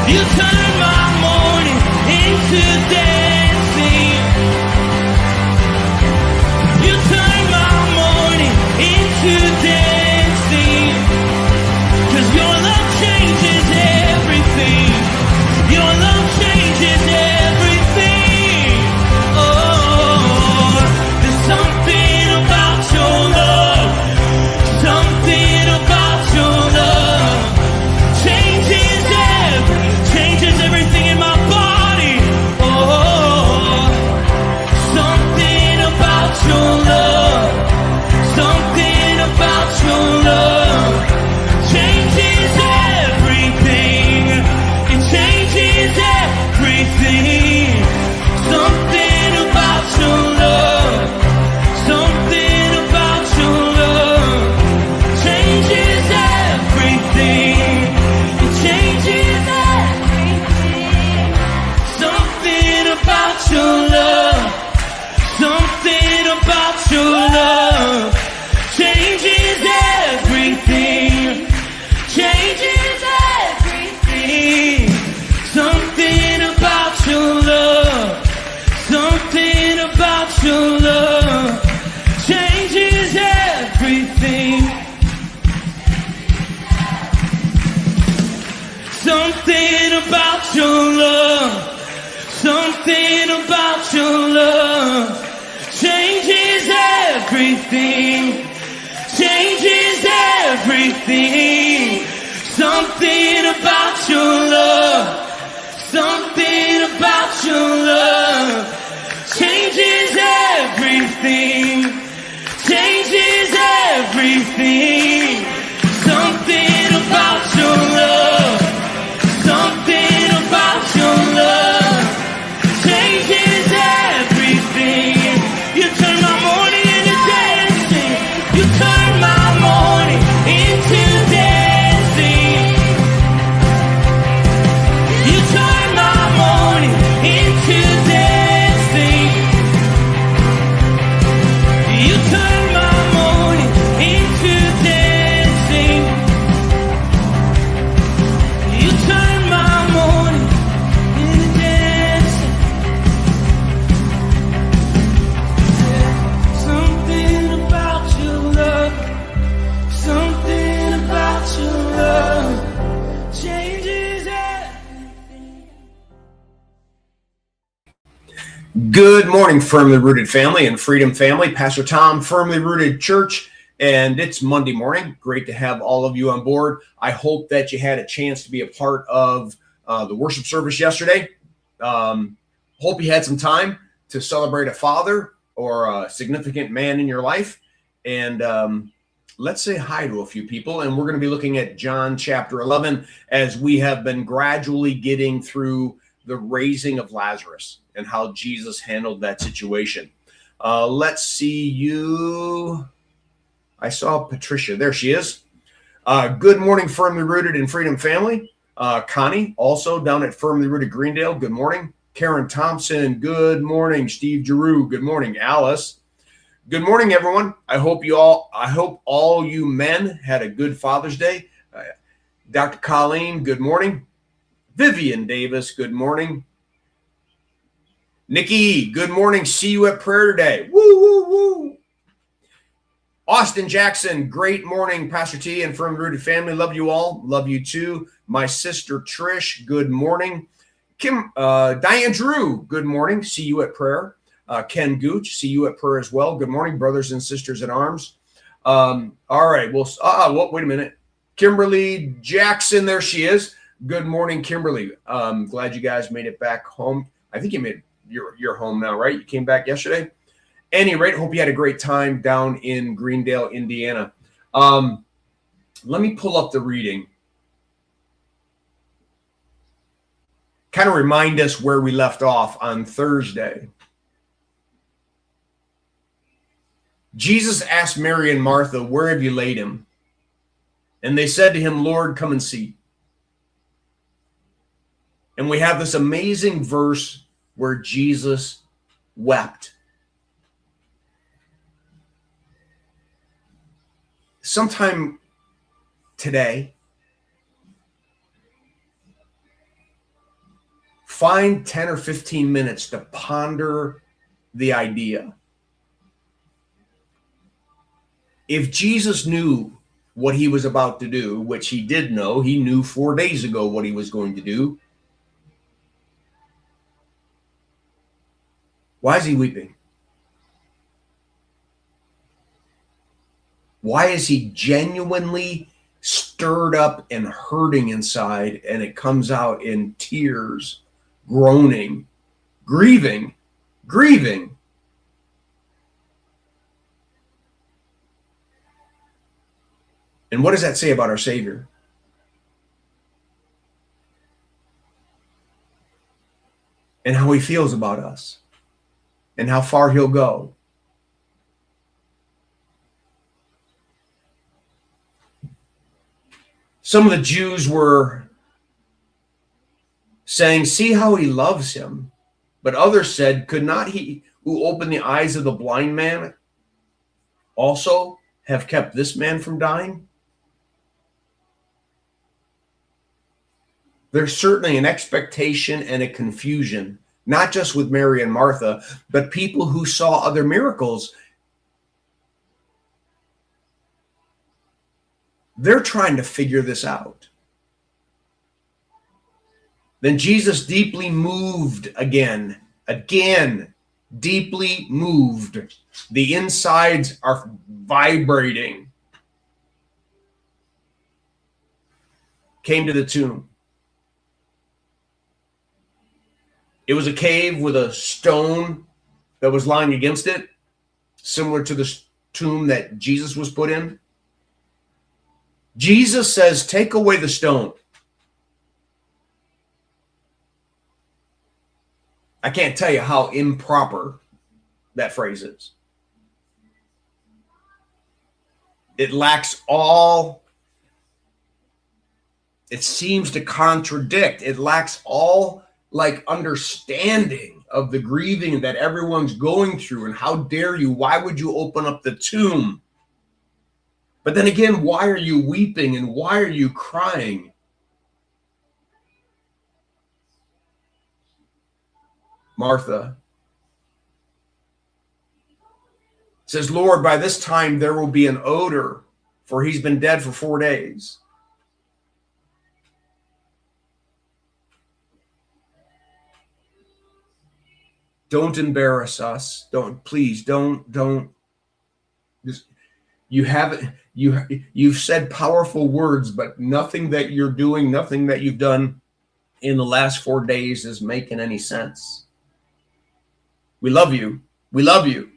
You turn my mourning into dancing. You turn my mourning into dancing. 'Cause your love changes everything. Your love changes everything. Oh, there's something about your love. Something about your love changes everything in my body. Oh, something about your love. Something about your love changes everything. It changes everything. Something about your love. Something about your love changes everything. It changes everything. Something about your love. Something about your love changes everything. Changes everything. Something about your love. Something about your love changes everything. Something about your love. Something about your love changes everything. Changes everything. Something about your love. Something about your love changes everything. Changes everything. Something about your love. Something about your love changes everything. You turn my mourning into dancing. You turn my mourning into dancing. You turn my mourning into dancing. You turn my mourning into dancing. You turn my mourning into dancing. Something about your love. Something about your love changes everything. Good morning, Firmly Rooted family and Freedom family. Pastor Tom, Firmly Rooted Church, and it's Monday morning. Great to have all of you on board. I hope that you had a chance to be a part of the worship service yesterday. Hope you had some time to celebrate a father or a significant man in your life. And let's say hi to a few people. And we're going to be looking at John chapter 11 as we have been gradually getting through the raising of Lazarus and how Jesus handled that situation. Let's see you. I saw Patricia. There she is. Good morning, Firmly Rooted and Freedom family. Connie, also down at Firmly Rooted Greendale. Good morning. Karen Thompson. Good morning. Steve Giroux. Good morning. Alice. Good morning, everyone. I hope all you men had a good Father's Day. Dr. Colleen, good morning. Vivian Davis, good morning. Nikki, good morning. See you at prayer today. Woo, woo, woo. Austin Jackson, great morning, Pastor T and Firmly Rooted family. Love you all. Love you too. My sister Trish, good morning. Diane Drew, good morning. See you at prayer. Ken Gooch, see you at prayer as well. Good morning, brothers and sisters in arms. All right. Well, wait a minute. Kimberly Jackson, there she is. Good morning, Kimberly. Glad you guys made it back home. I think you made your home now, right? You came back yesterday. Any rate, hope you had a great time down in Greendale, Indiana. Let me pull up the reading. Kind of remind us where we left off on Thursday. Jesus asked Mary and Martha, "Where have you laid him?" And they said to him, "Lord, come and see." And we have this amazing verse where Jesus wept. Sometime today, find 10 or 15 minutes to ponder the idea. If Jesus knew what he was about to do, which he did know, he knew 4 days ago what he was going to do, why is he weeping? Why is he genuinely stirred up and hurting inside, and it comes out in tears, groaning, grieving? And what does that say about our Savior? And how he feels about us, and how far he'll go. Some of the Jews were saying, see how he loves him. But others said, could not he who opened the eyes of the blind man also have kept this man from dying? There's certainly an expectation and a confusion, not just with Mary and Martha, but people who saw other miracles. They're trying to figure this out. Then Jesus deeply moved again, deeply moved. The insides are vibrating. Came to the tomb. It was a cave with a stone that was lying against it, similar to the tomb that Jesus was put in. Jesus says, take away the stone. I can't tell you how improper that phrase is. It lacks all, it seems to contradict, it lacks all understanding of the grieving that everyone's going through, and how dare you, why would you open up the tomb? But then again, why are you weeping and why are you crying? Martha says, Lord, by this time there will be an odor, for he's been dead for 4 days. Don't embarrass us. Please don't. Just, you've said powerful words, but nothing that you're doing, nothing that you've done in the last 4 days is making any sense. We love you. We love you.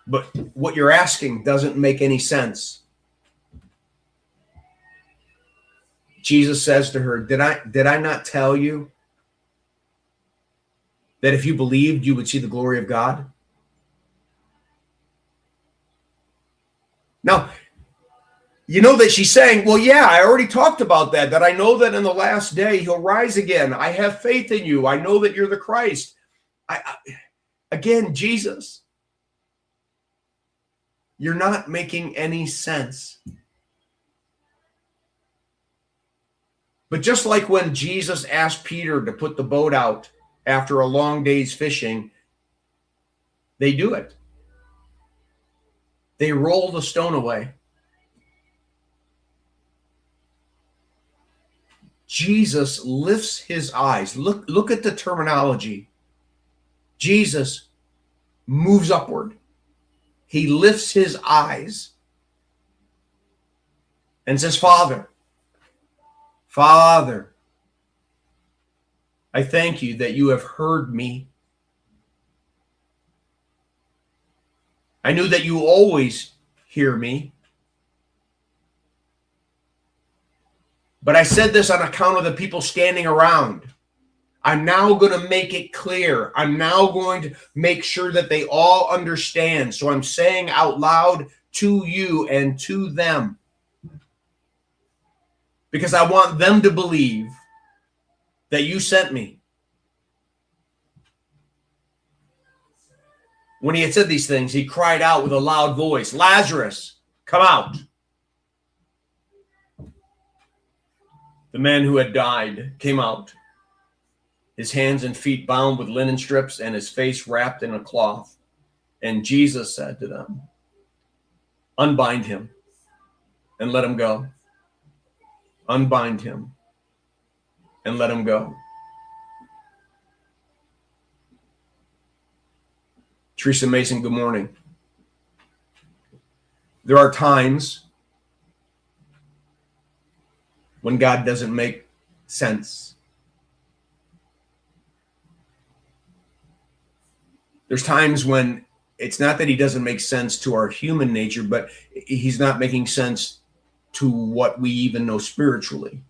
But what you're asking doesn't make any sense. Jesus says to her, did I not tell you that if you believed, you would see the glory of God? Now, you know that she's saying, well, yeah, I already talked about that I know that in the last day he'll rise again. I have faith in you. I know that you're the Christ. Again, Jesus, you're not making any sense. But just like when Jesus asked Peter to put the boat out after a long day's fishing, they do it. They roll the stone away. Jesus lifts his eyes. Look at the terminology. Jesus moves upward. He lifts his eyes and says, Father, I thank you that you have heard me. I knew that you always hear me. But I said this on account of the people standing around. I'm now going to make it clear. I'm now going to make sure that they all understand. So I'm saying out loud to you and to them, because I want them to believe that you sent me. When he had said these things, he cried out with a loud voice, Lazarus, come out. The man who had died came out, his hands and feet bound with linen strips and his face wrapped in a cloth. And Jesus said to them, unbind him and let him go. Unbind him and let him go. Teresa Mason, good morning. There are times when God doesn't make sense. There's times when it's not that he doesn't make sense to our human nature, but he's not making sense to what we even know spiritually.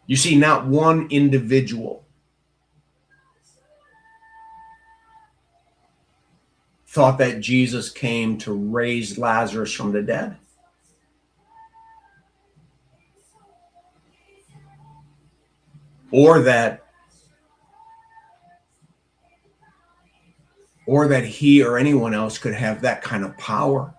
You see, not one individual thought that Jesus came to raise Lazarus from the dead. Or that he or anyone else could have that kind of power.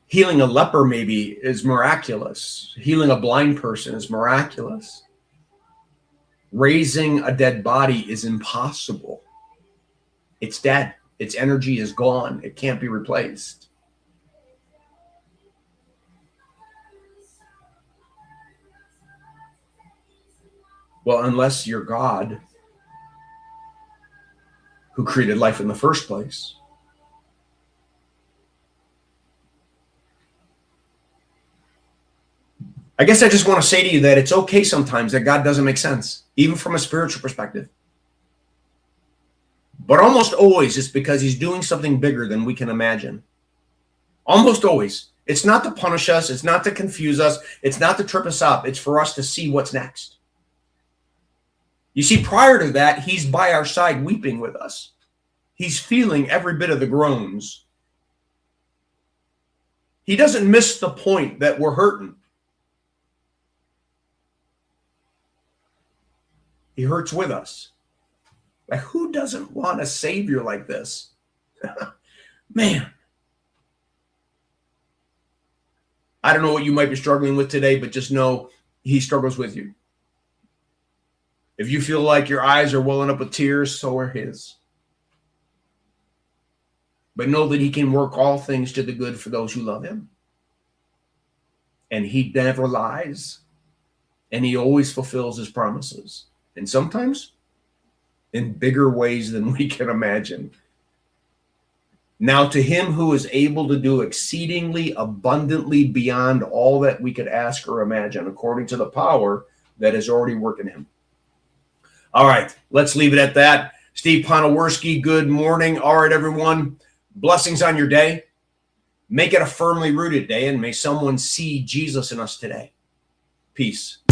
Healing a leper maybe is miraculous. Healing a blind person is miraculous. Raising a dead body is impossible. It's dead. Its energy is gone. It can't be replaced. Well, unless you're God, who created life in the first place. I guess I just want to say to you that it's okay sometimes that God doesn't make sense, even from a spiritual perspective. But almost always it's because he's doing something bigger than we can imagine. Almost always. It's not to punish us. It's not to confuse us. It's not to trip us up. It's for us to see what's next. You see, prior to that, he's by our side weeping with us. He's feeling every bit of the groans. He doesn't miss the point that we're hurting. He hurts with us. Like, who doesn't want a savior like this? Man. I don't know what you might be struggling with today, but just know he struggles with you. If you feel like your eyes are welling up with tears, so are his. But know that he can work all things to the good for those who love him. And he never lies. And he always fulfills his promises. And sometimes in bigger ways than we can imagine. Now to him who is able to do exceedingly abundantly beyond all that we could ask or imagine, according to the power that is already working in him. All right, let's leave it at that. Steve Ponoworski, good morning. All right, everyone, blessings on your day. Make it a firmly rooted day, and may someone see Jesus in us today. Peace.